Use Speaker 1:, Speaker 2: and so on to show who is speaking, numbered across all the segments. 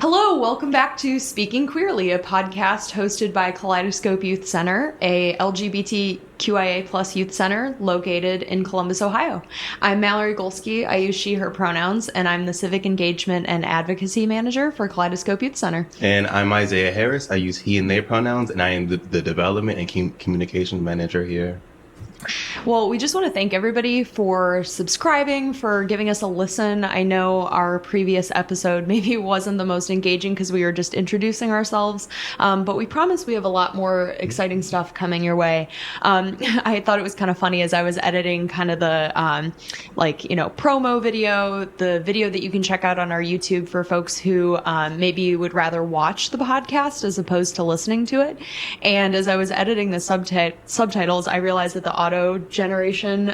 Speaker 1: Hello, welcome back to Speaking Queerly, a podcast hosted by Kaleidoscope Youth Center, a LGBTQIA plus youth center located in Columbus, Ohio. I'm Mallory Golski. I use she, her pronouns, and I'm the Civic Engagement and Advocacy Manager for Kaleidoscope Youth Center.
Speaker 2: And I'm Isiah Harris. I use he and they pronouns, and I am the Development and Communications Manager here.
Speaker 1: Well, we just want to thank everybody for subscribing, for giving us a listen. I know our previous episode maybe wasn't the most engaging because we were just introducing ourselves, but we promise we have a lot more exciting stuff coming your way. I thought it was kind of funny as I was editing kind of the, promo video, the video that you can check out on our YouTube for folks who maybe would rather watch the podcast as opposed to listening to it. And as I was editing the subtitles, I realized that the auto generation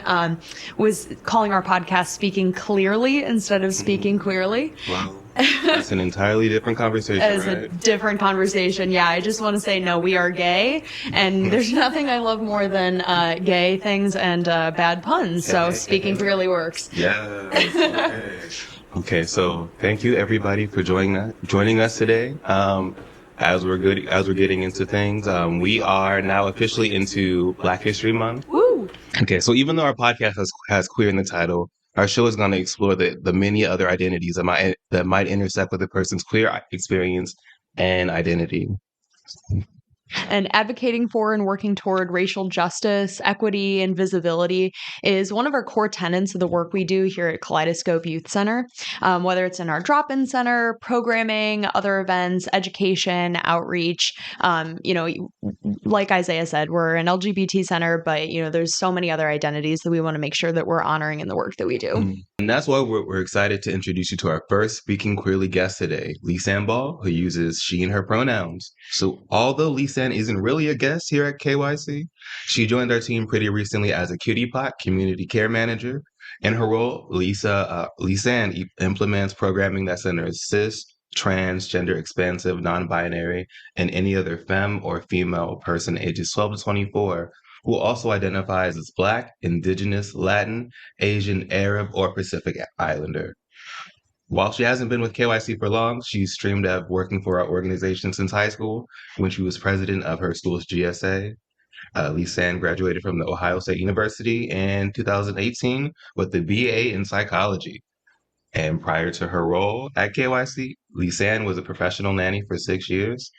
Speaker 1: was calling our podcast Speaking Clearly instead of Speaking Queerly.
Speaker 2: Wow. That's an entirely different conversation,
Speaker 1: A different conversation. Yeah, I just want to say, no, we are gay, and there's nothing I love more than gay things and bad puns, so Speaking Queerly works.
Speaker 2: Yes. Okay, so thank you everybody for joining us today. As we're getting into things, we are now officially into Black History Month.
Speaker 1: Woo!
Speaker 2: Okay, so even though our podcast has queer in the title, our show is going to explore the many other identities that might intersect with a person's queer experience and identity.
Speaker 1: And advocating for and working toward racial justice, equity, and visibility is one of our core tenets of the work we do here at Kaleidoscope Youth Center. Whether it's in our drop-in center, programming, other events, education, outreach, like Isiah said, we're an LGBT center, but there's so many other identities that we want to make sure that we're honoring in the work that we do.
Speaker 2: And that's why we're excited to introduce you to our first Speaking Queerly guest today, Lisanne Ball, who uses she and her pronouns. So although Lisanne isn't really a guest here at KYC, she joined our team pretty recently as a QTPOC Community Care Manager. In her role, Lisanne implements programming that centers cis, trans, gender expansive, non-binary, and any other femme or female person ages 12 to 24 who also identifies as Black, Indigenous, Latin, Asian, Arab, or Pacific Islander. While she hasn't been with KYC for long, she's streamed up working for our organization since high school when she was president of her school's GSA. Lisanne graduated from the Ohio State University in 2018 with a BA in psychology. And prior to her role at KYC, Lisanne was a professional nanny for 6 years.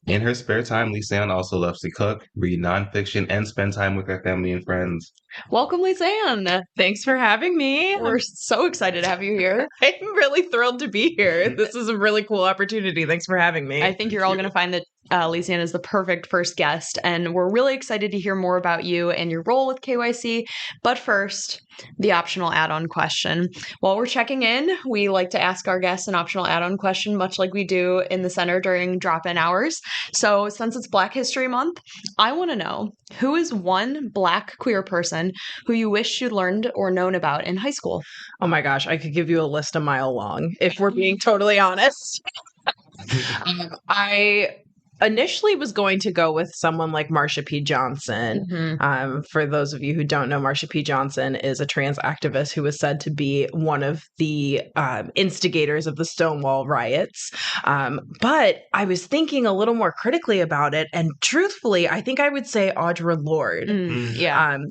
Speaker 2: In her spare time, Lisanne also loves to cook, read nonfiction, and spend time with her family and friends.
Speaker 1: Welcome, Lisanne.
Speaker 3: Thanks for having me.
Speaker 1: We're so excited to have you here.
Speaker 3: I'm really thrilled to be here. This is a really cool opportunity. Thanks for having me.
Speaker 1: I think you're all going to find that Lisanne is the perfect first guest, and we're really excited to hear more about you and your role with KYC. But first, the optional add-on question. While we're checking in, we like to ask our guests an optional add-on question, much like we do in the center during drop-in hours. So since it's Black History Month, I want to know, who is one Black queer person who you wish you'd learned or known about in high school?
Speaker 3: Oh my gosh, I could give you a list a mile long, if we're being totally honest. I initially was going to go with someone like Marsha P. Johnson. For those of you who don't know, Marsha P. Johnson is a trans activist who was said to be one of the instigators of the Stonewall riots. But I was thinking a little more critically about it. And truthfully, I think I would say Audre Lorde.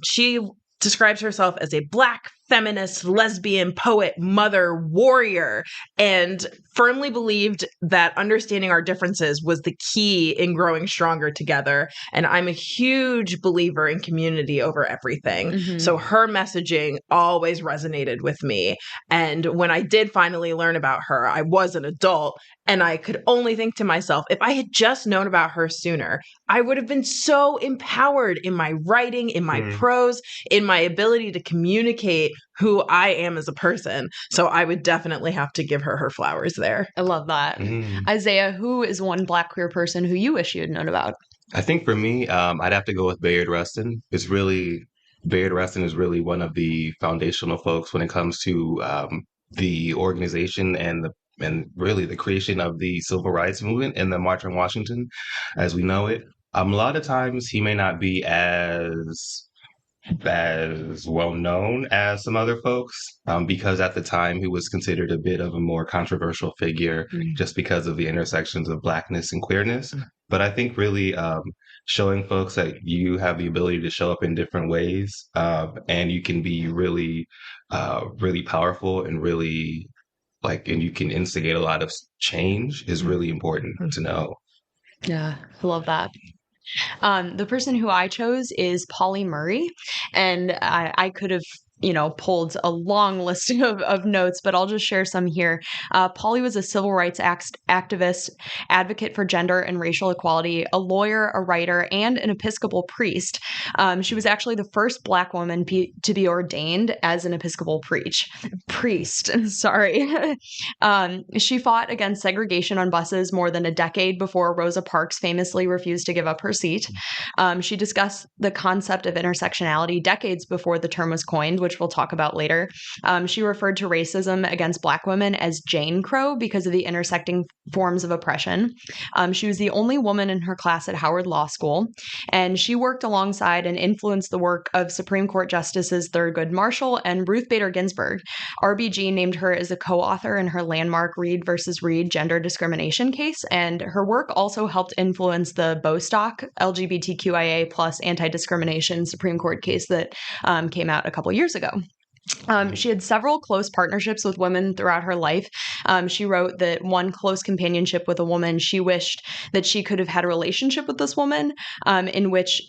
Speaker 3: She describes herself as a Black feminist, lesbian, poet, mother, warrior, and firmly believed that understanding our differences was the key in growing stronger together. And I'm a huge believer in community over everything. So her messaging always resonated with me. And when I did finally learn about her, I was an adult, and I could only think to myself, if I had just known about her sooner, I would have been so empowered in my writing, in my prose, in my ability to communicate who I am as a person. So I would definitely have to give her flowers there.
Speaker 1: I love that. Isiah, who is one Black queer person who you wish you had known about?
Speaker 2: I think for me, I'd have to go with Bayard Rustin. Bayard Rustin is really one of the foundational folks when it comes to the organization and really the creation of the civil rights movement and the March on Washington as we know it. A lot of times he may not be as as well known as some other folks, because at the time he was considered a bit of a more controversial figure just because of the intersections of blackness and queerness. But I think really showing folks that you have the ability to show up in different ways, and you can be really, really powerful and really and you can instigate a lot of change is really important to know.
Speaker 1: Yeah, I love that. The person who I chose is Polly Murray, and I could have, pulled a long list of notes, but I'll just share some here. Polly was a civil rights activist, advocate for gender and racial equality, a lawyer, a writer, and an Episcopal priest. She was actually the first Black woman to be ordained as an Episcopal priest. Sorry. She fought against segregation on buses more than a decade before Rosa Parks famously refused to give up her seat. She discussed the concept of intersectionality decades before the term was coined, which we'll talk about later. She referred to racism against Black women as Jane Crow because of the intersecting forms of oppression. She was the only woman in her class at Howard Law School, and she worked alongside and influenced the work of Supreme Court Justices Thurgood Marshall and Ruth Bader Ginsburg. RBG named her as a co-author in her landmark Reed versus Reed gender discrimination case, and her work also helped influence the Bostock LGBTQIA plus anti-discrimination Supreme Court case that came out a couple years ago. She had several close partnerships with women throughout her life. She wrote that one close companionship with a woman, she wished that she could have had a relationship with this woman, in which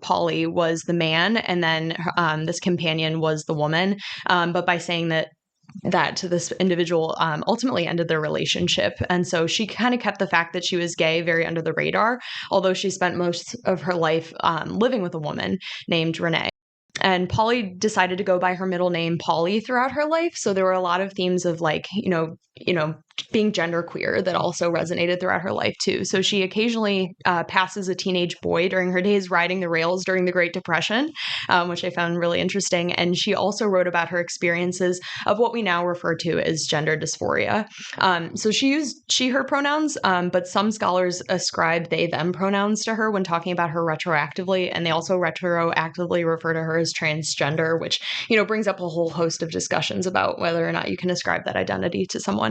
Speaker 1: Polly, was the man, and then this companion was the woman. But by saying that to this individual ultimately ended their relationship. And so she kind of kept the fact that she was gay very under the radar, although she spent most of her life living with a woman named Renee. And Polly decided to go by her middle name, Polly, throughout her life. So there were a lot of themes of being genderqueer that also resonated throughout her life too. So she occasionally passes a teenage boy during her days riding the rails during the Great Depression, which I found really interesting. And she also wrote about her experiences of what we now refer to as gender dysphoria. So she used she/her pronouns, but some scholars ascribe they/them pronouns to her when talking about her retroactively, and they also retroactively refer to her as transgender, which brings up a whole host of discussions about whether or not you can ascribe that identity to someone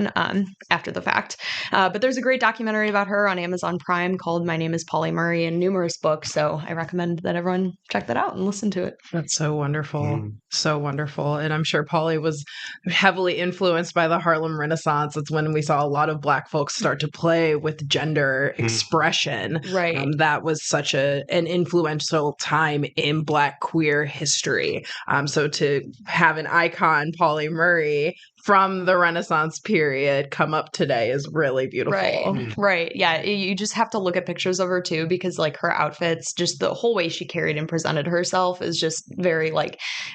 Speaker 1: after the fact. But there's a great documentary about her on Amazon Prime called My Name is Polly Murray, and numerous books. So I recommend that everyone check that out and listen to it.
Speaker 3: That's so wonderful. So wonderful. And I'm sure Polly was heavily influenced by the Harlem Renaissance. It's when we saw a lot of Black folks start to play with gender expression.
Speaker 1: Right.
Speaker 3: That was such an influential time in Black queer history. So to have an icon, Polly Murray, from the Renaissance period come up today is really beautiful.
Speaker 1: Right. Yeah. You just have to look at pictures of her too, because her outfits, just the whole way she carried and presented herself is just very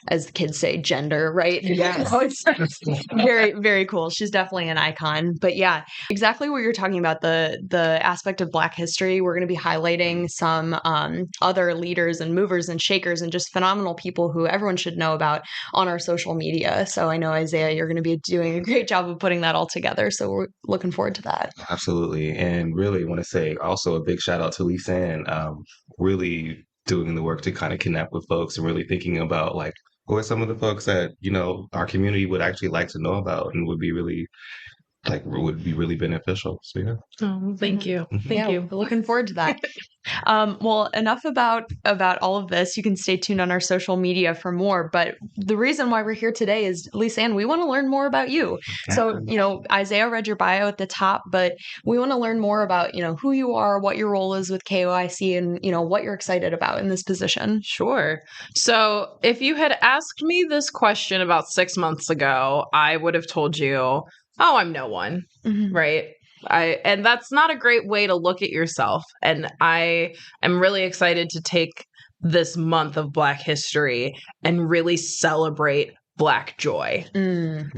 Speaker 1: as the kids say, gender, right?
Speaker 3: Yes.
Speaker 1: It's very, very cool. She's definitely an icon. But yeah, exactly what you're talking about, the aspect of Black history. We're going to be highlighting some other leaders and movers and shakers and just phenomenal people who everyone should know about on our social media. So I know, Isiah, you're going to be doing a great job of putting that all together. So we're looking forward to that.
Speaker 2: Absolutely. And really want to say also a big shout out to Lisanne, really doing the work to kind of connect with folks and really thinking about who are some of the folks that, our community would actually like to know about and would be really beneficial. So yeah.
Speaker 3: Oh, thank you. Thank you.
Speaker 1: We're looking forward to that. Well, enough about all of this. You can stay tuned on our social media for more. But the reason why we're here today is, Lisanne, we want to learn more about you. So, Isiah read your bio at the top, but we want to learn more about, who you are, what your role is with KOIC, and, what you're excited about in this position.
Speaker 3: Sure. So if you had asked me this question about 6 months ago, I would have told you, oh, I'm no one, right? And that's not a great way to look at yourself. And I am really excited to take this month of Black history and really celebrate Black joy.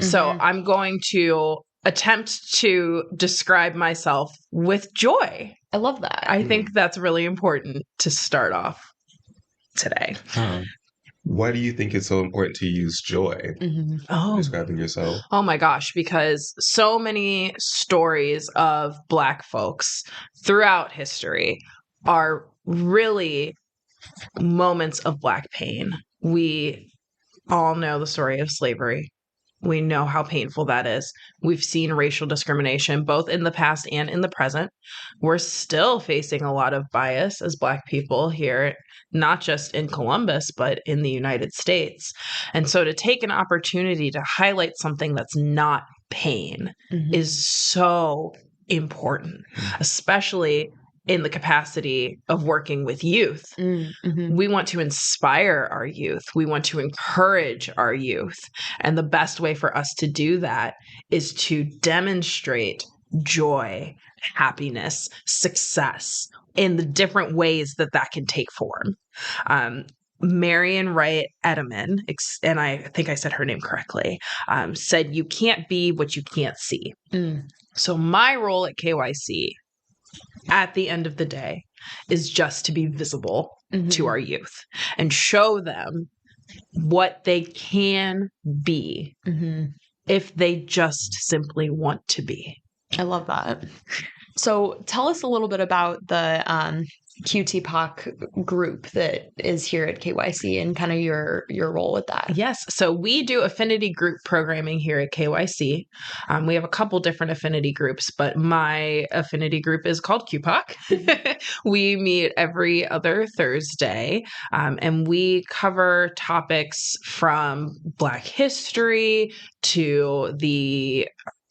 Speaker 3: So I'm going to attempt to describe myself with joy.
Speaker 1: I love that.
Speaker 3: I think that's really important to start off today.
Speaker 2: Why do you think it's so important to use joy describing yourself?
Speaker 3: Oh my gosh, because so many stories of Black folks throughout history are really moments of Black pain. We all know the story of slavery. We know how painful that is. We've seen racial discrimination both in the past and in the present. We're still facing a lot of bias as Black people here, not just in Columbus, but in the United States. And so to take an opportunity to highlight something that's not pain is so important, especially in the capacity of working with youth. We want to inspire our youth. We want to encourage our youth. And the best way for us to do that is to demonstrate joy, happiness, success in the different ways that that can take form. Marian Wright Edelman, and I think I said her name correctly, said, "You can't be what you can't see." So my role at KYC at the end of the day is just to be visible to our youth and show them what they can be if they just simply want to be.
Speaker 1: I love that. So tell us a little bit about the QTPOC group that is here at KYC and kind of your role with that.
Speaker 3: Yes. So we do affinity group programming here at KYC. We have a couple different affinity groups, but my affinity group is called QPOC. We meet every other Thursday, and we cover topics from Black history to the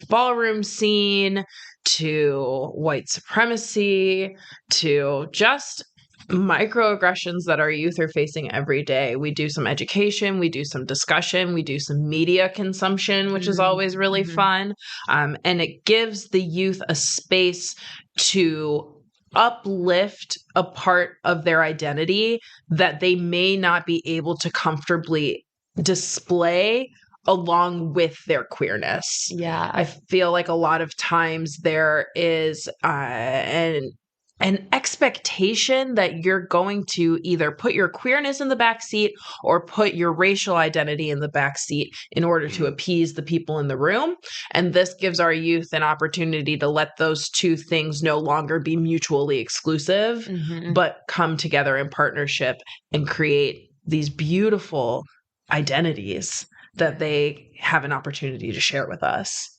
Speaker 3: ballroom scene to white supremacy, to just microaggressions that our youth are facing every day. We do some education, we do some discussion, we do some media consumption, which is always really fun. And it gives the youth a space to uplift a part of their identity that they may not be able to comfortably display along with their queerness.
Speaker 1: Yeah.
Speaker 3: I feel like a lot of times there is an expectation that you're going to either put your queerness in the backseat or put your racial identity in the backseat in order to appease the people in the room. And this gives our youth an opportunity to let those two things no longer be mutually exclusive, but come together in partnership and create these beautiful identities that they have an opportunity to share with us.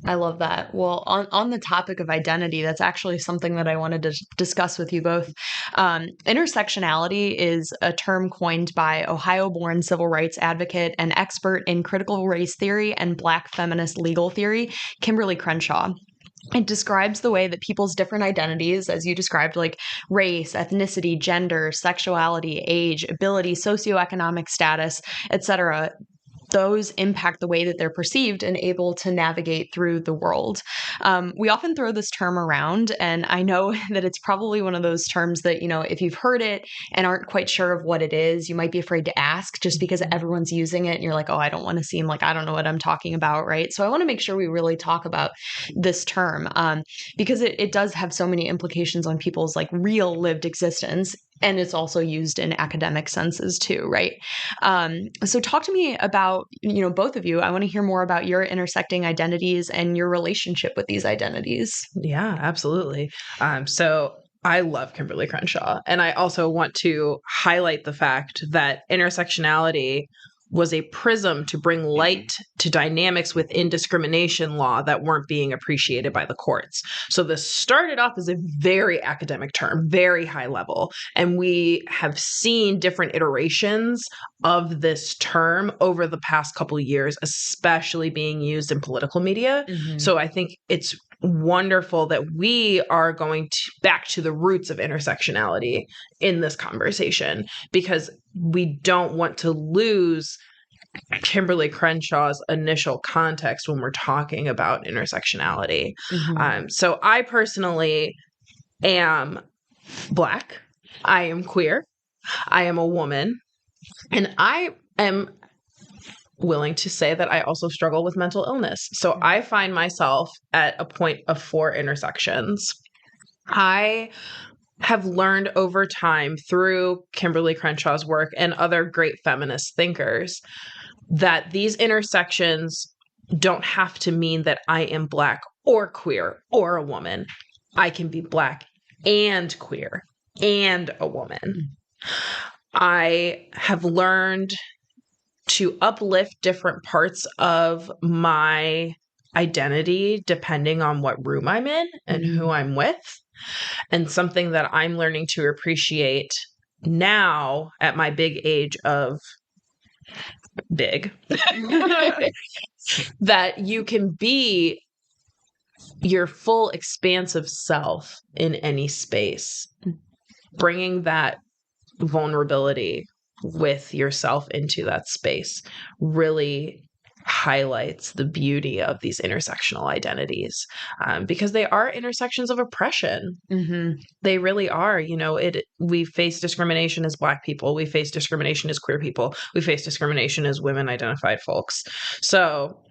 Speaker 1: I love that. Well, on the topic of identity, that's actually something that I wanted to discuss with you both. Intersectionality is a term coined by Ohio-born civil rights advocate and expert in critical race theory and Black feminist legal theory, Kimberly Crenshaw. It describes the way that people's different identities, as you described, like race, ethnicity, gender, sexuality, age, ability, socioeconomic status, etc., those impact the way that they're perceived and able to navigate through the world. We often throw this term around, and I know that it's probably one of those terms that, you know, if you've heard it and aren't quite sure of what it is, you might be afraid to ask just because everyone's using it and you're like, oh, I don't want to seem like I don't know what I'm talking about, right? So I want to make sure we really talk about this term because it does have so many implications on people's like real lived existence. And it's also used in academic senses too, right? So talk to me about, you know, both of you. I want to hear more about your intersecting identities and your relationship with these identities.
Speaker 3: Yeah, absolutely. So I love Kimberly Crenshaw. And I also want to highlight the fact that intersectionality was a prism to bring light to dynamics within discrimination law that weren't being appreciated by the courts. So this started off as a very academic term, very high level. And we have seen different iterations of this term over the past couple of years, especially being used in political media. So I think it's wonderful that we are going back to the roots of intersectionality in this conversation, because we don't want to lose Kimberly Crenshaw's initial context when we're talking about intersectionality. So I personally am Black. I am queer. I am a woman. And I am willing to say that I also struggle with mental illness. So I find myself at a point of 4 intersections. I have learned over time through Kimberly Crenshaw's work and other great feminist thinkers that these intersections don't have to mean that I am Black or queer or a woman. I can be Black and queer and a woman. I have learned to uplift different parts of my identity depending on what room I'm in and who I'm with. And something that I'm learning to appreciate now at my big age of big, that you can be your full expansive self in any space, bringing that vulnerability with yourself into that space really highlights the beauty of these intersectional identities, because they are intersections of oppression. They really are. We face discrimination as Black people, we face discrimination as queer people, we face discrimination as women identified folks. So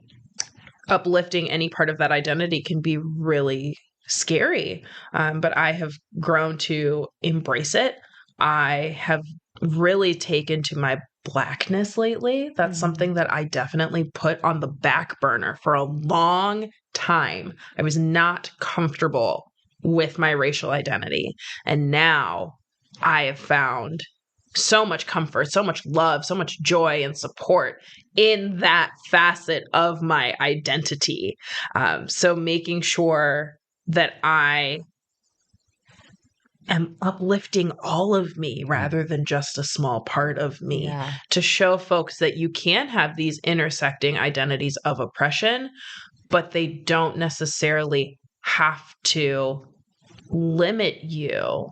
Speaker 3: uplifting any part of that identity can be really scary, but I have grown to embrace it. I have really taken to my Blackness lately. That's something that I definitely put on the back burner for a long time. I was not comfortable with my racial identity. And now I have found so much comfort, so much love, so much joy and support in that facet of my identity. So making sure that I am uplifting all of me rather than just a small part of me, to show folks that you can have these intersecting identities of oppression, but they don't necessarily have to limit you.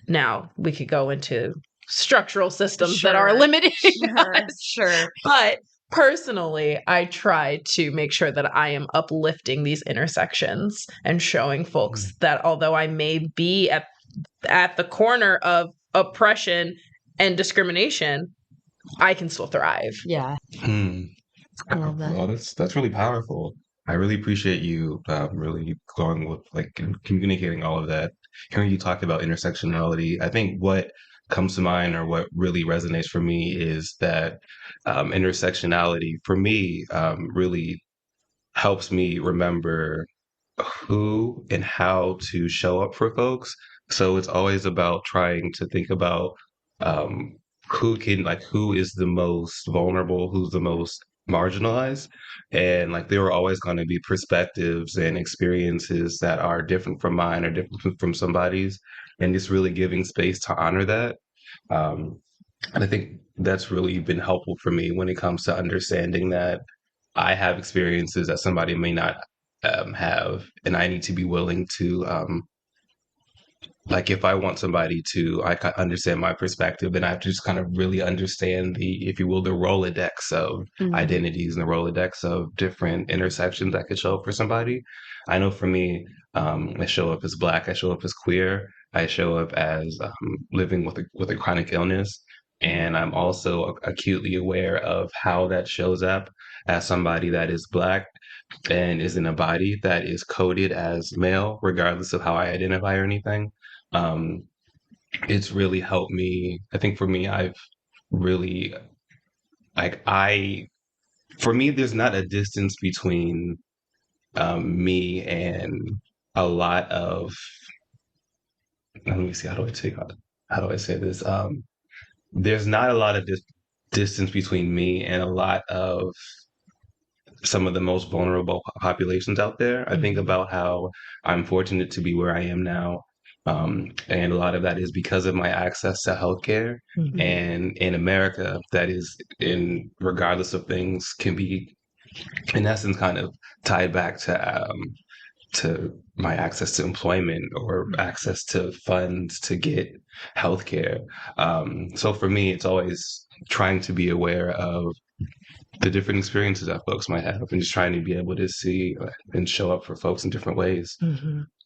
Speaker 3: Now, we could go into structural systems that are limiting us. But personally, I try to make sure that I am uplifting these intersections and showing folks that although I may be at the corner of oppression and discrimination, I can still thrive.
Speaker 1: I love that.
Speaker 2: Well, that's really powerful. I really appreciate you really going with communicating all of that. Hearing you talk about intersectionality, I think what comes to mind or what really resonates for me is that intersectionality for me really helps me remember who and how to show up for folks. So it's always about trying to think about who is the most vulnerable, who's the most marginalized. And there are always going to be perspectives and experiences that are different from mine or different from somebody's. And just really giving space to honor that. And I think that's really been helpful for me when it comes to understanding that I have experiences that somebody may not have, and I need to be willing to if I want somebody to understand my perspective, then I have to just kind of really understand if you will, the Rolodex of identities and the Rolodex of different intersections that could show up for somebody. I know for me, I show up as Black, I show up as queer, I show up as living with a chronic illness. And I'm also acutely aware of how that shows up as somebody that is Black and is in a body that is coded as male, regardless of how I identify or anything. It's really helped me. I think for me, I've really for me, there's not a distance between me and a lot of. Let me see. How do I say this? There's not a lot of distance between me and a lot of some of the most vulnerable populations out there. I think about how I'm fortunate to be where I am now. And a lot of that is because of my access to healthcare. And in America, that is regardless of things, can be in essence kind of tied back to my access to employment or access to funds to get healthcare. So for me, it's always trying to be aware of the different experiences that folks might have and just trying to be able to see and show up for folks in different ways.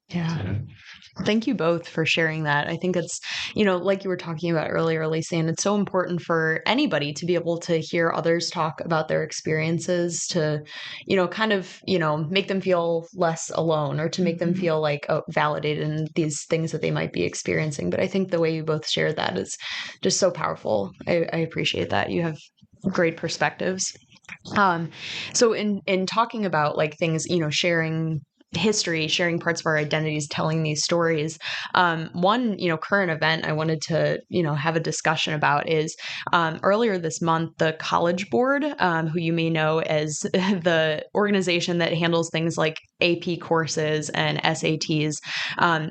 Speaker 1: Yeah. Thank you both for sharing that. I think it's, like you were talking about earlier, Lisanne, it's so important for anybody to be able to hear others talk about their experiences to, make them feel less alone or to make them feel validated in these things that they might be experiencing. But I think the way you both shared that is just so powerful. I appreciate that. You have great perspectives. So in talking about things, sharing history, sharing parts of our identities, telling these stories. One, current event I wanted to, have a discussion about is earlier this month, the College Board, who you may know as the organization that handles things like AP courses and SATs,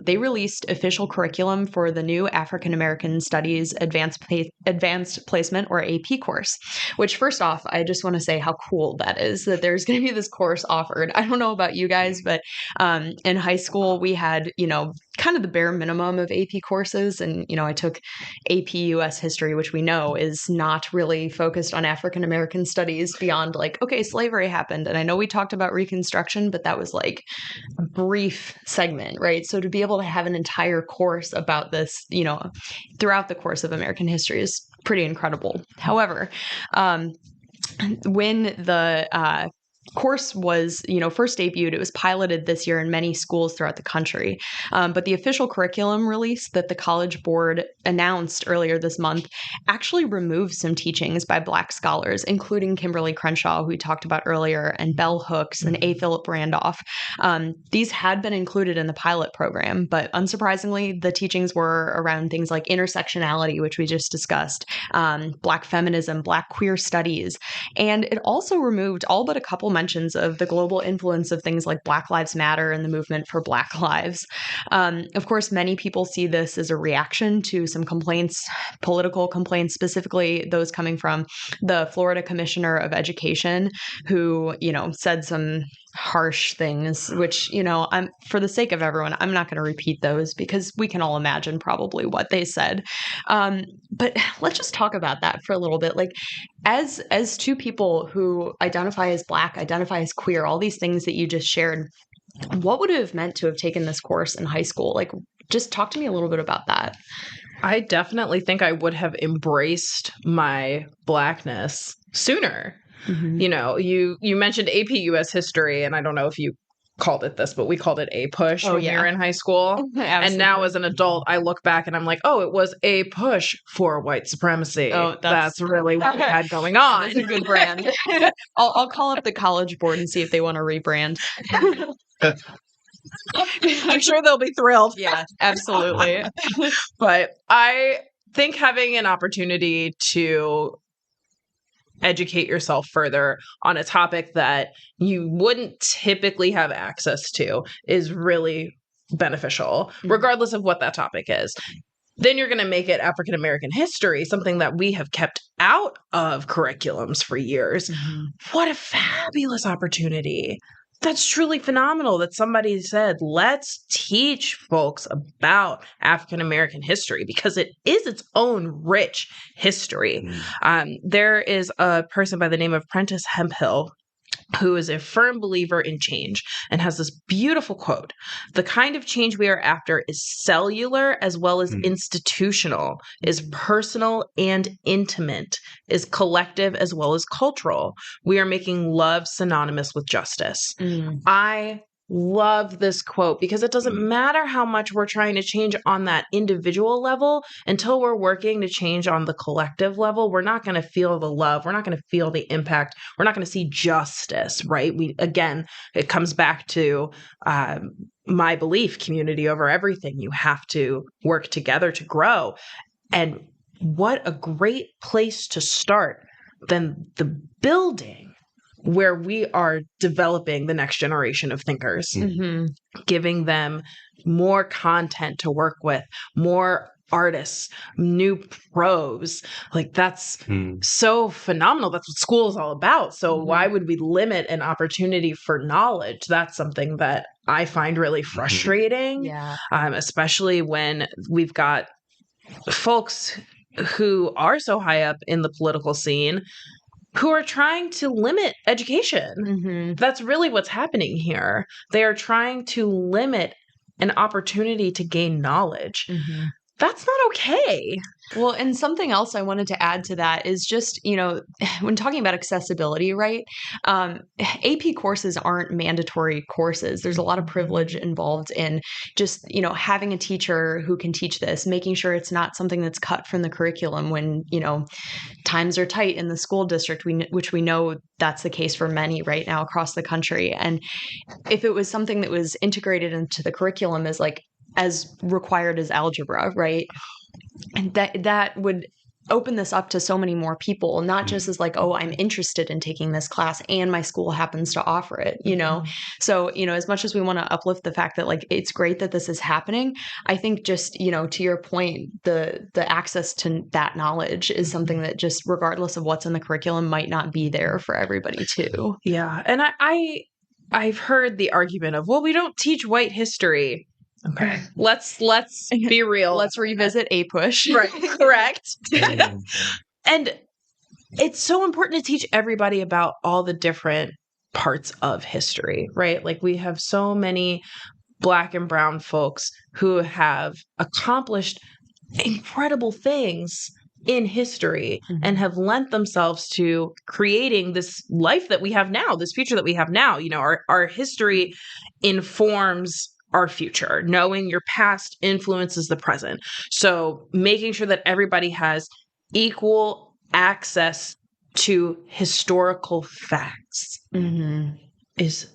Speaker 1: they released official curriculum for the new African American Studies Advanced Placement, or AP course, which first off, I just want to say how cool that is, that there's going to be this course offered. I don't know about you guys, but in high school, we had, kind of the bare minimum of AP courses. And, I took AP US history, which we know is not really focused on African American studies beyond like, okay, slavery happened. And I know we talked about Reconstruction, but that was like a brief segment, right? So to be able to have an entire course about this, throughout the course of American history is pretty incredible. However, when the course was, first debuted, it was piloted this year in many schools throughout the country. But the official curriculum release that the College Board announced earlier this month actually removed some teachings by Black scholars, including Kimberly Crenshaw, who we talked about earlier, and Bell Hooks and A. Philip Randolph. These had been included in the pilot program, but unsurprisingly, the teachings were around things like intersectionality, which we just discussed, Black feminism, Black queer studies, and it also removed all but a couple mentions of the global influence of things like Black Lives Matter and the movement for Black lives. Of course, many people see this as a reaction to some complaints, political complaints, specifically those coming from the Florida Commissioner of Education, who, said some harsh things, which, I'm, for the sake of everyone, I'm not going to repeat those because we can all imagine probably what they said. But let's just talk about that for a little bit. Like, as two people who identify as Black, identify as queer, all these things that you just shared, what would it have meant to have taken this course in high school? Like, just talk to me a little bit about that.
Speaker 3: I definitely think I would have embraced my Blackness sooner.
Speaker 1: Mm-hmm.
Speaker 3: You mentioned AP US history, and I don't know if you called it this, but we called it a push when we were in high school. And now as an adult, I look back and I'm like, oh, it was a push for white supremacy. Oh, that's really what we had going on.
Speaker 1: That's a good brand. I'll call up the College Board and see if they want to rebrand.
Speaker 3: I'm sure they'll be thrilled.
Speaker 1: Yeah, absolutely.
Speaker 3: But I think having an opportunity to educate yourself further on a topic that you wouldn't typically have access to is really beneficial, regardless of what that topic is. Then you're going to make it African American history, something that we have kept out of curriculums for years. Mm-hmm. What a fabulous opportunity. That's truly phenomenal that somebody said, let's teach folks about African American history because it is its own rich history. There is a person by the name of Prentice Hemphill who is a firm believer in change and has this beautiful quote. The kind of change we are after is cellular as well as institutional, is personal and intimate, is collective as well as cultural. We are making love synonymous with justice. I love this quote because it doesn't matter how much we're trying to change on that individual level until we're working to change on the collective level. We're not going to feel the love. We're not going to feel the impact. We're not going to see justice, right? It comes back to my belief, community over everything. You have to work together to grow. And what a great place to start than the building where we are developing the next generation of thinkers, giving them more content to work with, more artists, new pros. Like that's so phenomenal. That's what school is all about. So why would we limit an opportunity for knowledge? That's something that I find really frustrating, especially when we've got folks who are so high up in the political scene who are trying to limit education. That's really what's happening here. They are trying to limit an opportunity to gain knowledge. that's not okay.
Speaker 1: Well, and something else I wanted to add to that is just, when talking about accessibility, right? AP courses aren't mandatory courses. There's a lot of privilege involved in just, having a teacher who can teach this, making sure it's not something that's cut from the curriculum when, times are tight in the school district, which we know that's the case for many right now across the country. And if it was something that was integrated into the curriculum as required as algebra, right? And that would open this up to so many more people, not just as oh, I'm interested in taking this class and my school happens to offer it, So, as much as we want to uplift the fact that it's great that this is happening, I think just, to your point, the access to that knowledge is something that just regardless of what's in the curriculum might not be there for everybody too.
Speaker 3: Yeah. And I've heard the argument of, well, we don't teach white history. Okay. Let's be real.
Speaker 1: Let's revisit APUSH.
Speaker 3: Right. Correct. And it's so important to teach everybody about all the different parts of history, right? We have so many Black and brown folks who have accomplished incredible things in history and have lent themselves to creating this life that we have now, this future that we have now. Our history informs our future. Knowing your past influences the present. So making sure that everybody has equal access to historical facts is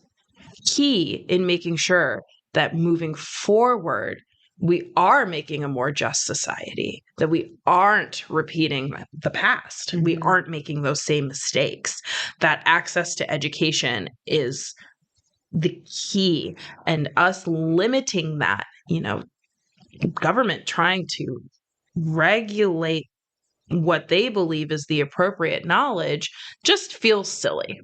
Speaker 3: key in making sure that moving forward, we are making a more just society, that we aren't repeating the past. We aren't making those same mistakes, that access to education is the key, and us limiting that, government trying to regulate what they believe is the appropriate knowledge just feels silly.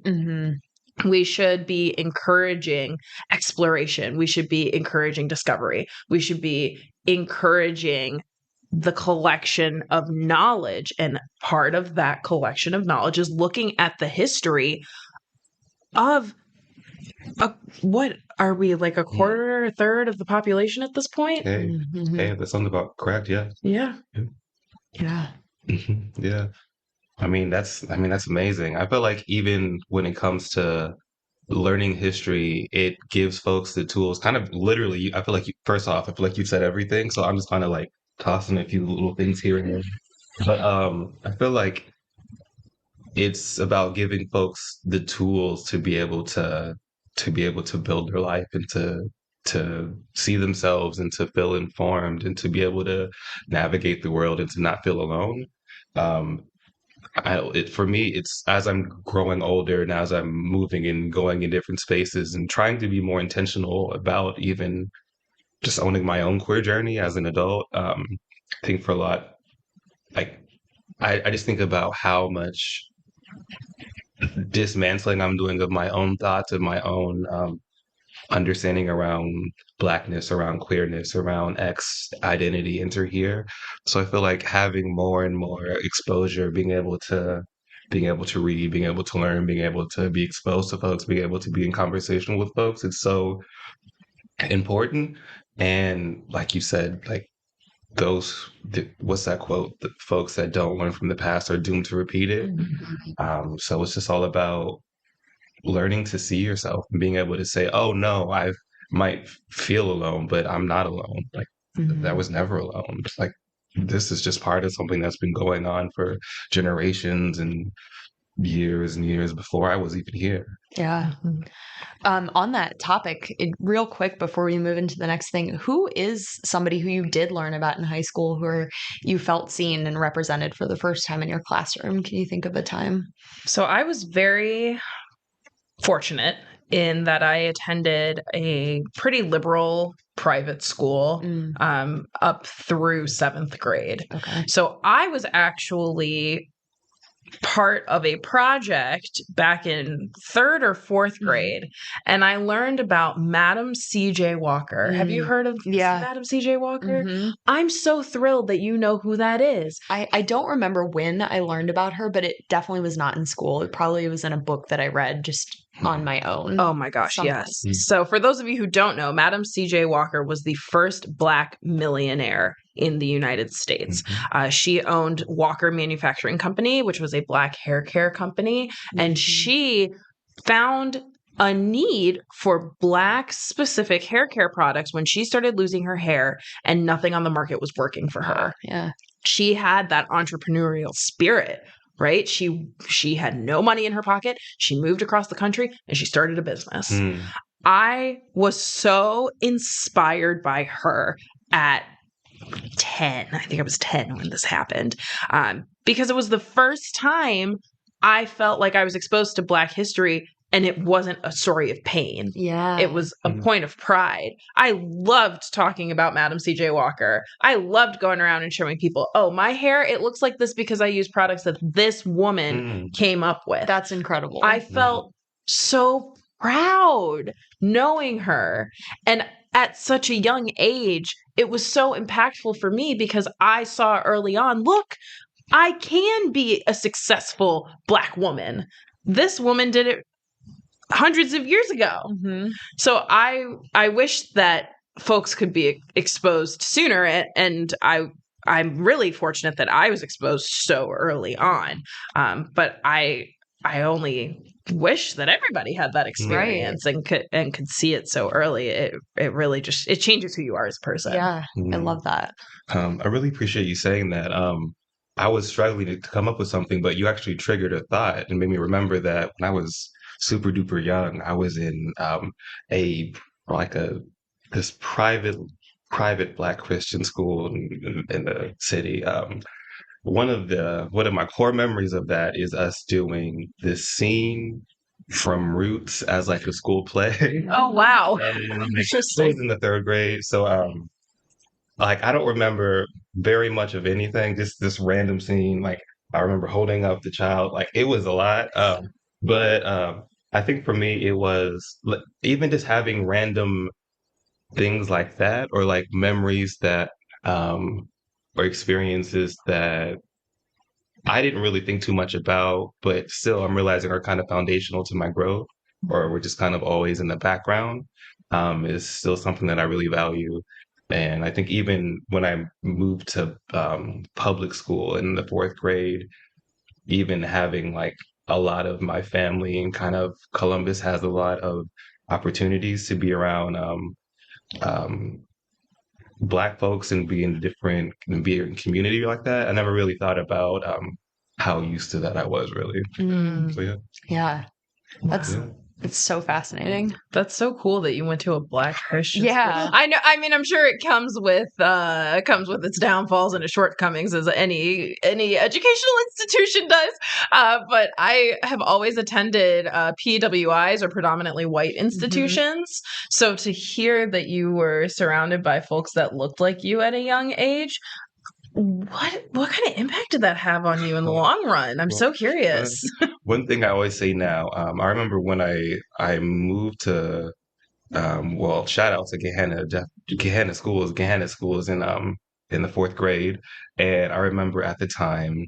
Speaker 3: We should be encouraging exploration. We should be encouraging discovery. We should be encouraging the collection of knowledge. And part of that collection of knowledge is looking at the history of what are we, a quarter, a third of the population at this point?
Speaker 2: Hey, that sounds about correct. Yeah.
Speaker 3: Yeah.
Speaker 1: Yeah.
Speaker 2: Yeah. I mean, that's amazing. I feel like even when it comes to learning history, it gives folks the tools kind of literally. I feel like first off, I feel like you've said everything. So I'm just kind of tossing a few little things here and there. But I feel like it's about giving folks the tools to be able to build their life and to see themselves and to feel informed and to be able to navigate the world and to not feel alone. For me, it's as I'm growing older and as I'm moving and going in different spaces and trying to be more intentional about even just owning my own queer journey as an adult. I think for a lot, I just think about how much dismantling I'm doing of my own thoughts, of my own understanding around Blackness, around queerness, around X identity enter here. So I feel like having more and more exposure, being able to read, being able to learn, being able to be exposed to folks, being able to be in conversation with folks, it's so important. And like you said, what's that quote? The folks that don't learn from the past are doomed to repeat it. So it's just all about learning to see yourself and being able to say, oh no, I might feel alone, but I'm not alone. That was never alone. This is just part of something that's been going on for generations and years before I was even here.
Speaker 1: Yeah. On that topic, real quick before we move into the next thing, who is somebody who you did learn about in high school who you felt seen and represented for the first time in your classroom? Can you think of a time?
Speaker 3: So I was very fortunate in that I attended a pretty liberal private school up through 7th grade.
Speaker 1: Okay.
Speaker 3: So I was actually part of a project back in 3rd or 4th grade, and I learned about Madam C.J. Walker. Have you heard of Madam C.J. Walker? I'm so thrilled that you know who that is.
Speaker 1: I don't remember when I learned about her, but it definitely was not in school. It probably was in a book that I read just on my own.
Speaker 3: Oh my gosh, yes. So for those of you who don't know, Madam C.J. Walker was the first Black millionaire in the United States.
Speaker 2: Mhm.
Speaker 3: She owned Walker Manufacturing Company, which was a Black hair care company, and she found a need for Black specific hair care products when she started losing her hair and nothing on the market was working for her.
Speaker 1: Yeah.
Speaker 3: She had that entrepreneurial spirit, right? She had no money in her pocket. She moved across the country and she started a business.
Speaker 2: Mm.
Speaker 3: I was so inspired by her at 10. I think I was 10 when this happened. Because it was the first time I felt like I was exposed to Black history and it wasn't a story of pain.
Speaker 1: Yeah.
Speaker 3: It was a point of pride. I loved talking about Madam C.J. Walker. I loved going around and showing people, oh, my hair, it looks like this because I use products that this woman came up with.
Speaker 1: That's incredible.
Speaker 3: I felt so proud knowing her. And at such a young age, it was so impactful for me because I saw early on, look, I can be a successful Black woman. This woman did it hundreds of years ago. So I wish that folks could be exposed sooner, and I'm really fortunate that I was exposed so early on. But I only wish that everybody had that experience and could see it so early. It really just it changes who you are as a person.
Speaker 1: Yeah, I love that.
Speaker 2: I really appreciate you saying that. I was struggling to come up with something, but you actually triggered a thought and made me remember that when I was super duper young, I was in this private Black Christian school in the city. One of my core memories of that is us doing this scene from Roots as like a school play.
Speaker 3: Oh wow.
Speaker 2: It was in the third grade. So like I don't remember very much of anything, just this random scene. Like I remember holding up the child, like it was a lot. But I think for me, it was even just having random things like that, or like memories that, or experiences that I didn't really think too much about, but still I'm realizing are kind of foundational to my growth, or were just kind of always in the background, is still something that I really value. And I think even when I moved to public school in the fourth grade, even having like a lot of my family and kind of Columbus has a lot of opportunities to be around um, Black folks and be in a community like that. I never really thought about how used to that I was really. So yeah.
Speaker 1: Yeah. It's so fascinating.
Speaker 3: That's so cool that you went to a Black Christian
Speaker 1: Yeah.
Speaker 3: school. I know. I mean, I'm sure it comes with its downfalls and its shortcomings, as any educational institution does. But I have always attended PWIs, or predominantly white institutions. So to hear that you were surrounded by folks that looked like you at a young age, what kind of impact did that have on you in the long run? I'm so curious.
Speaker 2: One thing I always say now, I remember when I moved to, shout out to Gahanna Schools. Gahanna Schools in the fourth grade, and I remember at the time,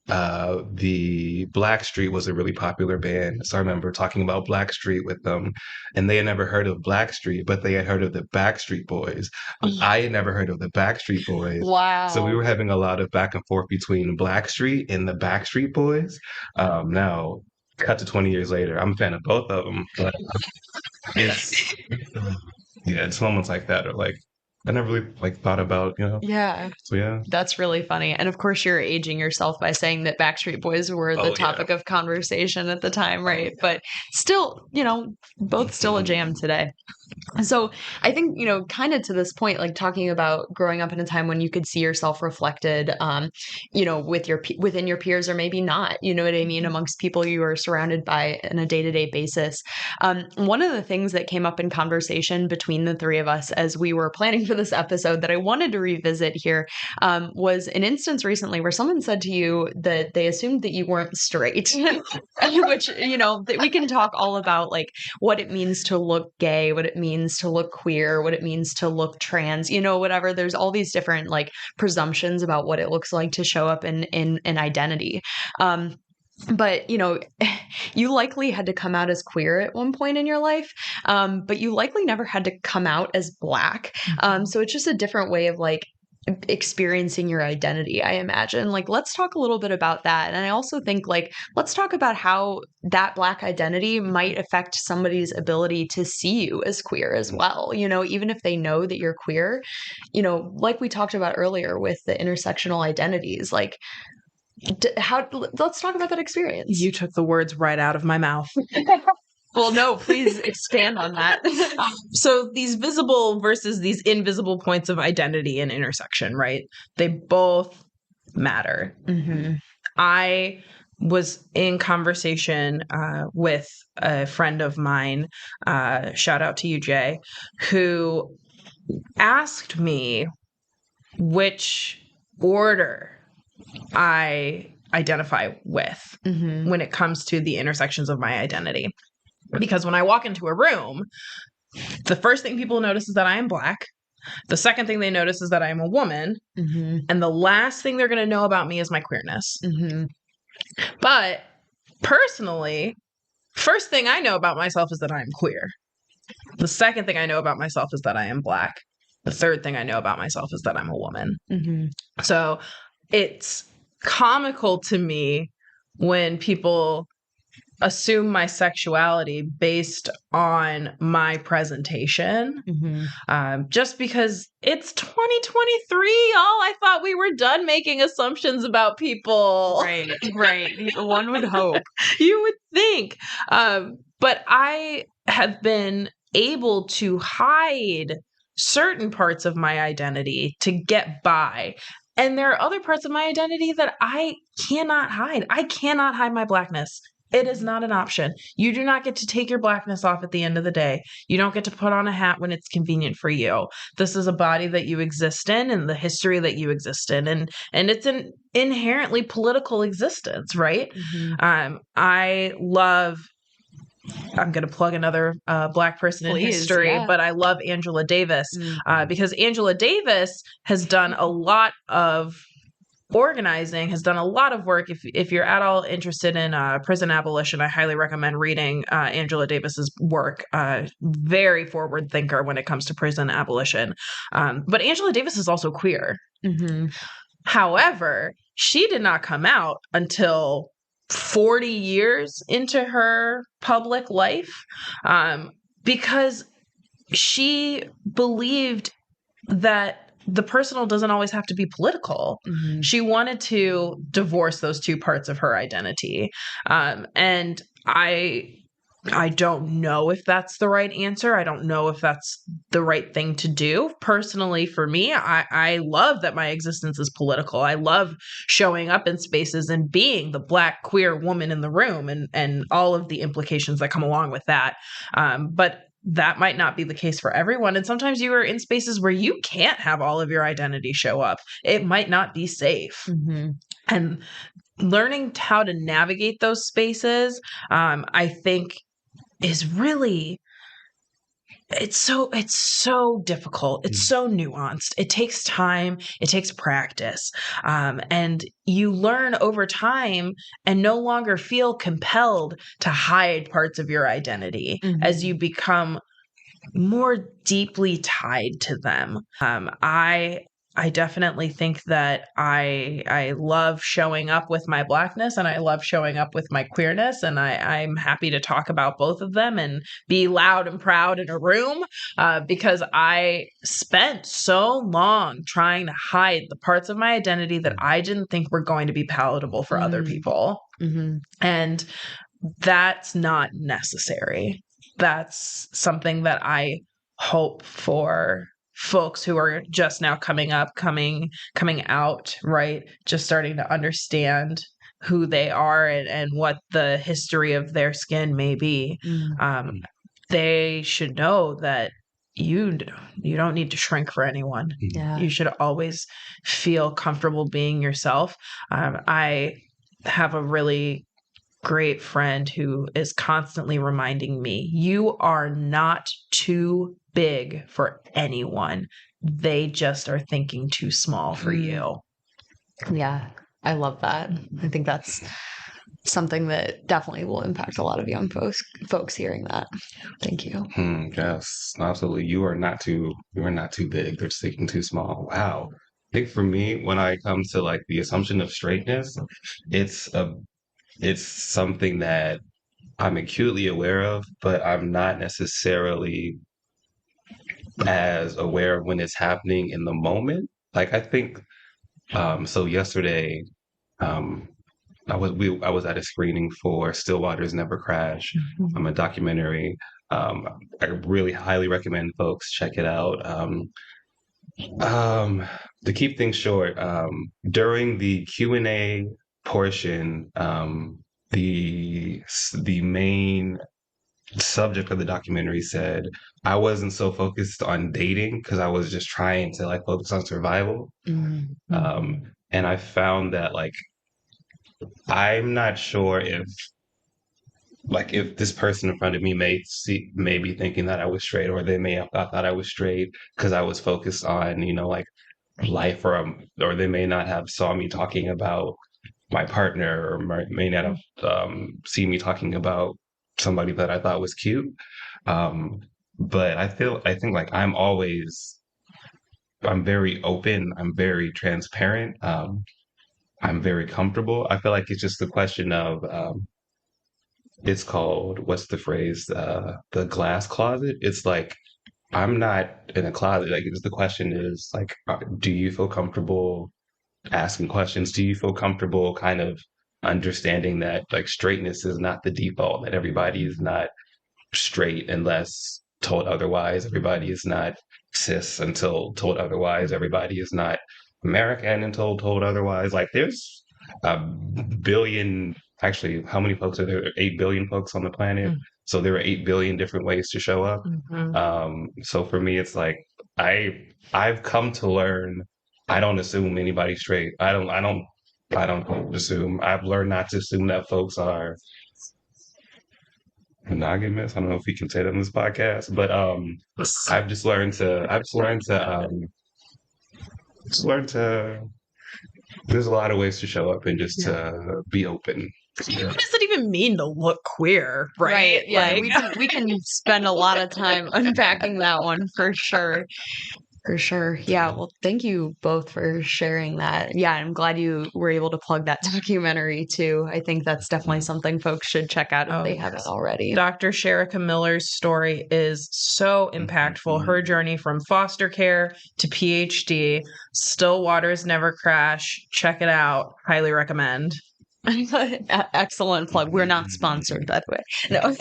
Speaker 2: the Blackstreet was a really popular band. So I remember talking about Blackstreet with them, and they had never heard of Blackstreet, but they had heard of the Backstreet Boys. But I had never heard of the Backstreet Boys.
Speaker 1: Wow.
Speaker 2: So we were having a lot of back and forth between Blackstreet and the Backstreet Boys. Now, cut to 20 years later, I'm a fan of both of them. But it's moments like that, or like I never really thought about,
Speaker 1: Yeah.
Speaker 2: So yeah.
Speaker 1: That's really funny. And of course you're aging yourself by saying that Backstreet Boys were the topic of conversation at the time, right? But still, both still a jam today. So I think, kind of to this point, like talking about growing up in a time when you could see yourself reflected, within your peers, or maybe not, you know what I mean, amongst people you are surrounded by on a day-to-day basis. One of the things that came up in conversation between the three of us as we were planning for this episode that I wanted to revisit here was an instance recently where someone said to you that they assumed that you weren't straight, which, that we can talk all about like what it means to look gay, what it means to look queer, what it means to look trans, whatever. There's all these different like presumptions about what it looks like to show up in an identity. But, you likely had to come out as queer at one point in your life, but you likely never had to come out as Black. So it's just a different way of like experiencing your identity, I imagine. Like, let's talk a little bit about that. And I also think, like, let's talk about how that Black identity might affect somebody's ability to see you as queer as well. You know, even if they know that you're queer, you know, like we talked about earlier with the intersectional identities, like, let's talk about that experience.
Speaker 3: You took the words right out of my mouth.
Speaker 1: Well, no, please expand on that.
Speaker 3: So these visible versus these invisible points of identity and intersection, right? They both matter.
Speaker 1: Mm-hmm.
Speaker 3: I was in conversation with a friend of mine, shout out to you, Jay, who asked me which order I identify with when it comes to the intersections of my identity. Because when I walk into a room, the first thing people notice is that I am Black. The second thing they notice is that I am a woman. And the last thing they're going to know about me is my queerness. But personally, first thing I know about myself is that I am queer. The second thing I know about myself is that I am Black. The third thing I know about myself is that I'm a woman. So it's comical to me when people assume my sexuality based on my presentation, just because it's 2023. I thought we were done making assumptions about people.
Speaker 1: Right. One would hope.
Speaker 3: You would think. But I have been able to hide certain parts of my identity to get by. And there are other parts of my identity that I cannot hide. I cannot hide my Blackness. It is not an option. You do not get to take your Blackness off at the end of the day. You don't get to put on a hat when it's convenient for you. This is a body that you exist in and the history that you exist in. And it's an inherently political existence, right? I love, I'm going to plug another Black person in history, but I love Angela Davis because Angela Davis has done a lot of organizing, has done a lot of work. If you're at all interested in prison abolition, I highly recommend reading Angela Davis's work. Very forward thinker when it comes to prison abolition. But Angela Davis is also queer. However, she did not come out until 40 years into her public life because she believed that the personal doesn't always have to be political. She wanted to divorce those two parts of her identity. And I don't know if that's the right answer. I don't know if that's the right thing to do. Personally, for me, I love that my existence is political. I love showing up in spaces and being the Black queer woman in the room and all of the implications that come along with that. But that might not be the case for everyone. And sometimes you are in spaces where you can't have all of your identity show up. It might not be safe. And learning how to navigate those spaces, I think is really, it's so difficult. It's so nuanced. It takes time. It takes practice. And you learn over time and no longer feel compelled to hide parts of your identity as you become more deeply tied to them. I definitely think that I love showing up with my Blackness and I love showing up with my queerness, and I'm happy to talk about both of them and be loud and proud in a room because I spent so long trying to hide the parts of my identity that I didn't think were going to be palatable for other people. And that's not necessary. That's something that I hope for folks who are just now coming out, right? Just starting to understand who they are and what the history of their skin may be. They should know that you don't need to shrink for anyone. You should always feel comfortable being yourself. I have a really great friend who is constantly reminding me, you are not too big for anyone. They just are thinking too small for you.
Speaker 1: Yeah, I love that. I think that's something that definitely will impact a lot of young folks hearing that. Thank you.
Speaker 2: Yes, absolutely. You are not too big. They're just thinking too small. Wow. think for me, when I come to like the assumption of straightness, it's a it's something that I'm acutely aware of, but I'm not necessarily as aware of when it's happening in the moment. Like I think so yesterday, um I was at a screening for Still Waters Never Crash. I'm a documentary. I really highly recommend folks check it out. Um, to keep things short, during the Q&A portion, the main subject of the documentary said I wasn't so focused on dating because I was just trying to like focus on survival. And I found that like I'm not sure if this person in front of me may be thinking that I was straight, or they may have thought that I was straight because I was focused on, like life, or they may not have saw me talking about my partner, or may not have seen me talking about somebody that I thought was cute. Um, but I think like I'm very open, I'm very transparent, I'm very comfortable. I feel like it's just the question of it's called, what's the phrase? The glass closet. It's like I'm not in a closet. Like it's, the question is like, do you feel comfortable asking questions? Do you feel comfortable kind of understanding that like straightness is not the default, that everybody is not straight unless told otherwise. Everybody is not cis until told otherwise. Everybody is not American until told otherwise. Like there's a billion, actually, how many folks are there? 8 billion folks on the planet. So there are 8 billion different ways to show up. So for me, it's like I've come to learn. I don't assume anybody's straight. I don't assume. I've learned not to assume that folks are monogamous. I don't know if we can say that in this podcast, but I've just learned to there's a lot of ways to show up and just to be open.
Speaker 3: What does it even mean to look queer, right?
Speaker 1: Yeah,
Speaker 3: Like,
Speaker 1: we can spend a lot of time unpacking that one for sure. For sure. Yeah. Well, thank you both for sharing that. Yeah, I'm glad you were able to plug that documentary too. I think that's definitely something folks should check out if they haven't already.
Speaker 3: Dr. Sherika Miller's story is so impactful. Her journey from foster care to PhD, Still Waters Never Crash. Check it out. Highly recommend.
Speaker 1: Excellent plug. We're not sponsored, by the way. No.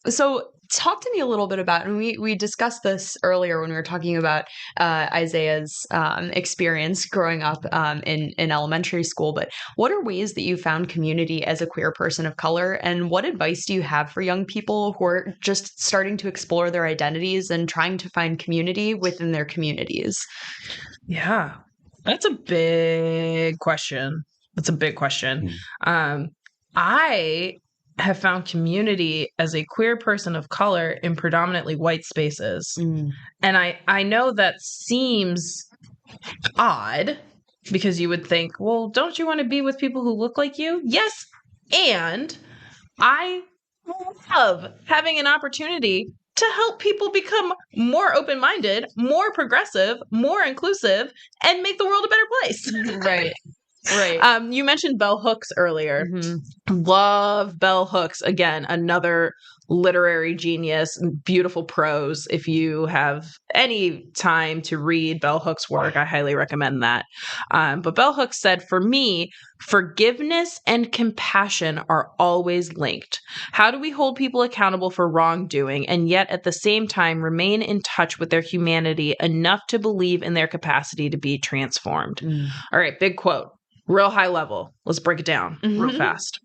Speaker 1: So talk to me a little bit about, and we discussed this earlier when we were talking about Isiah's experience growing up in elementary school, but what are ways that you found community as a queer person of color, and what advice do you have for young people who are just starting to explore their identities and trying to find community within their communities?
Speaker 3: Yeah. That's a big question. I have found community as a queer person of color in predominantly white spaces. And I know that seems odd because you would think, well, don't you want to be with people who look like you? Yes. And I love having an opportunity to help people become more open-minded, more progressive, more inclusive, and make the world a better place.
Speaker 1: Right. Right.
Speaker 3: You mentioned Bell Hooks earlier. Love Bell Hooks. Again, another literary genius, beautiful prose. If you have any time to read Bell Hooks' work, I highly recommend that. But Bell Hooks said, for me, forgiveness and compassion are always linked. How do we hold people accountable for wrongdoing and yet at the same time remain in touch with their humanity enough to believe in their capacity to be transformed? All right, big quote. Real high level. Let's break it down real fast.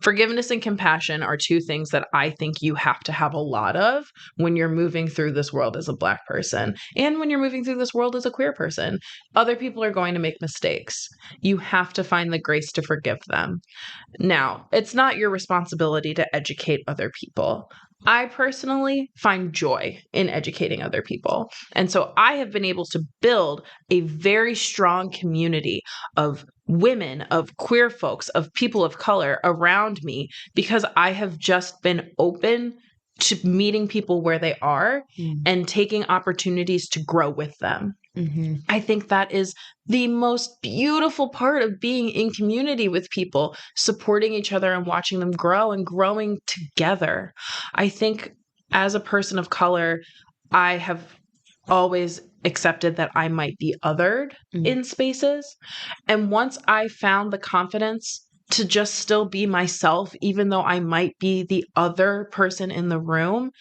Speaker 3: Forgiveness and compassion are two things that I think you have to have a lot of when you're moving through this world as a Black person and when you're moving through this world as a queer person. Other people are going to make mistakes. You have to find the grace to forgive them. Now, it's not your responsibility to educate other people. I personally find joy in educating other people. And so I have been able to build a very strong community of women, of queer folks, of people of color around me because I have just been open to meeting people where they are and taking opportunities to grow with them. I think that is the most beautiful part of being in community with people, supporting each other and watching them grow and growing together. I think as a person of color, I have always accepted that I might be othered in spaces. And once I found the confidence to just still be myself, even though I might be the other person in the room,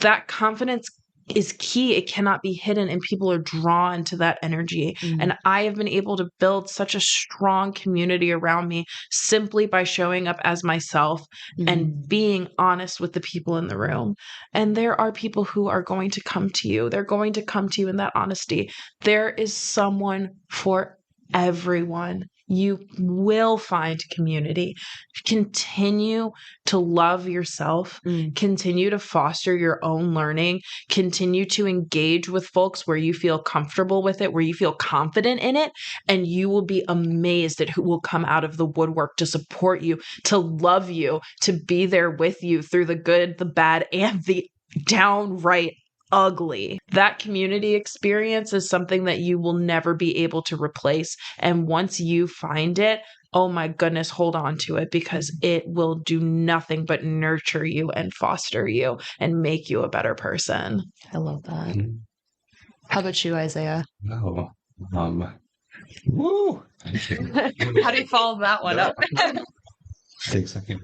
Speaker 3: that confidence is key. It cannot be hidden, and people are drawn to that energy. And I have been able to build such a strong community around me simply by showing up as myself and being honest with the people in the room. And there are people who are going to come to you. They're going to come to you in that honesty. There is someone for everyone. You will find community. Continue to love yourself. Continue to foster your own learning. Continue to engage with folks where you feel comfortable with it, where you feel confident in it. And you will be amazed at who will come out of the woodwork to support you, to love you, to be there with you through the good, the bad, and the downright ugly. That community experience is something that you will never be able to replace. And once you find it, oh my goodness, hold on to it, because it will do nothing but nurture you and foster you and make you a better person.
Speaker 1: I love that. How about you, Isiah?
Speaker 2: Oh, woo!
Speaker 1: How do you follow that one up?
Speaker 2: 6 second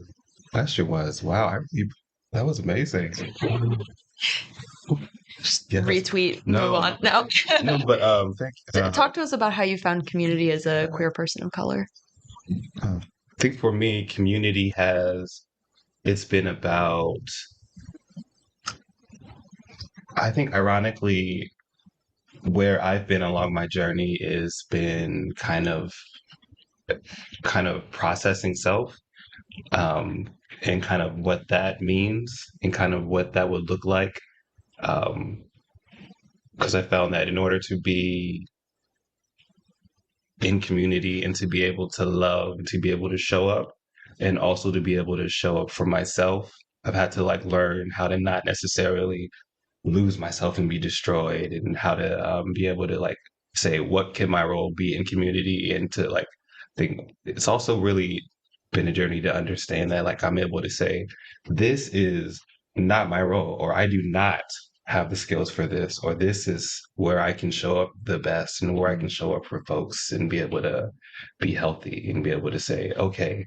Speaker 2: question was, wow, that was amazing. Yes.
Speaker 1: Retweet,
Speaker 2: No.
Speaker 1: move on. No.
Speaker 2: No, but thank you.
Speaker 1: Talk to us about how you found community as a queer person of color.
Speaker 2: I think for me, community it's been about, I think ironically, where I've been along my journey is been kind of processing self, and kind of what that means and kind of what that would look like. Because I found that in order to be in community and to be able to love and to be able to show up and also to be able to show up for myself, I've had to learn how to not necessarily lose myself and be destroyed, and how to be able to say, what can my role be in community, and to think. It's also really been a journey to understand that I'm able to say, this is not my role, or I do not have the skills for this, or this is where I can show up the best and where I can show up for folks and be able to be healthy and be able to say, okay,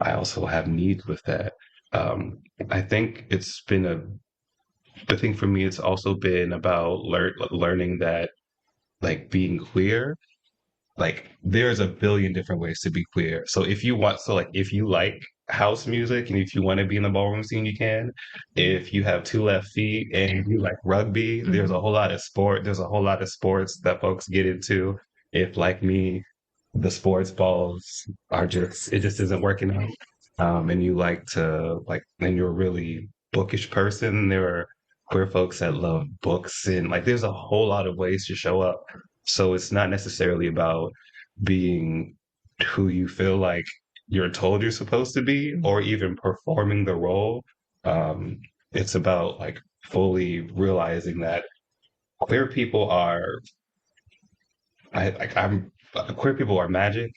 Speaker 2: I also have needs with that. I think I think for me, it's also been about learning that being queer, there's a billion different ways to be queer. So if you like house music and if you want to be in the ballroom scene, you can. If you have 2 left feet and you like rugby, there's a whole lot of sports that folks get into. If, like me, the sports balls it just isn't working out. And you and you're a really bookish person, there are queer folks that love books, and there's a whole lot of ways to show up. So it's not necessarily about being who you feel like you're told you're supposed to be, or even performing the role. It's about fully realizing that queer people are, queer people are magic.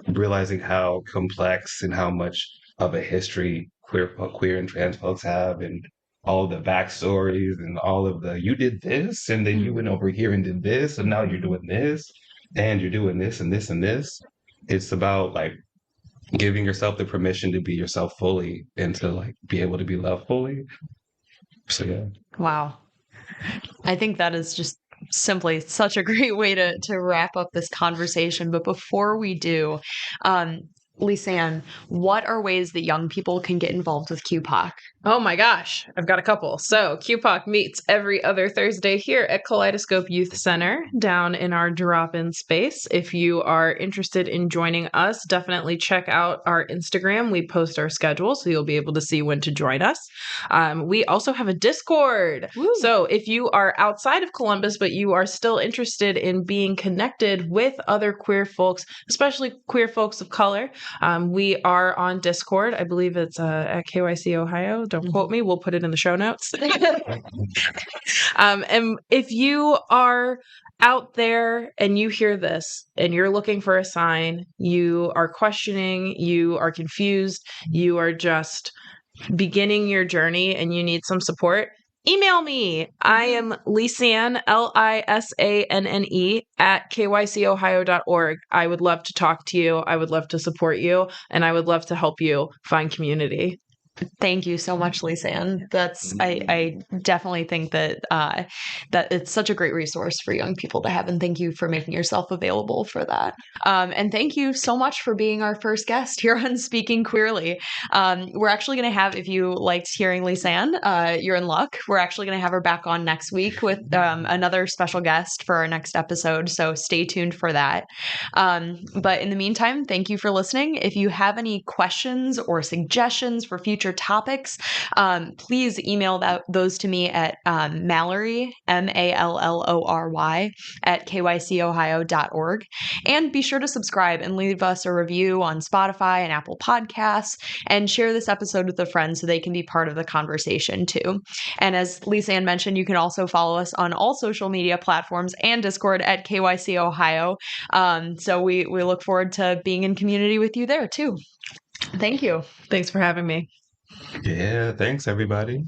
Speaker 2: Realizing how complex and how much of a history queer and trans folks have, and all the backstories and all of you did this and then you went over here and did this and now you're doing this and you're doing this and this and this. It's about giving yourself the permission to be yourself fully and to be able to be loved fully. So yeah.
Speaker 1: Wow. I think that is just simply such a great way to wrap up this conversation. But before we do, Lisanne, what are ways that young people can get involved with QPOC?
Speaker 3: Oh my gosh, I've got a couple. So QPOC meets every other Thursday here at Kaleidoscope Youth Center down in our drop-in space. If you are interested in joining us, definitely check out our Instagram. We post our schedule, so you'll be able to see when to join us. We also have a Discord.
Speaker 1: Woo.
Speaker 3: So if you are outside of Columbus, but you are still interested in being connected with other queer folks, especially queer folks of color, We are on Discord. I believe it's at KYC Ohio. Don't quote me. We'll put it in the show notes. And if you are out there and you hear this and you're looking for a sign, you are questioning, you are confused, you are just beginning your journey and you need some support, email me. I am Lisanne, Lisanne at kycohio.org. I would love to talk to you. I would love to support you, and I would love to help you find community.
Speaker 1: Thank you so much, Lisanne. I definitely think that that it's such a great resource for young people to have, and thank you for making yourself available for that. And thank you so much for being our first guest here on Speaking Queerly. We're actually going to have, if you liked hearing Lisanne, you're in luck. We're actually going to have her back on next week with another special guest for our next episode, so stay tuned for that. But in the meantime, thank you for listening. If you have any questions or suggestions for future topics, please email those to me at Mallory, Mallory, at kycohio.org. And be sure to subscribe and leave us a review on Spotify and Apple Podcasts, and share this episode with a friend so they can be part of the conversation too. And as Lisanne mentioned, you can also follow us on all social media platforms and Discord at KYC Ohio. So we look forward to being in community with you there too. Thank you.
Speaker 3: Thanks for having me.
Speaker 2: Yeah, thanks everybody.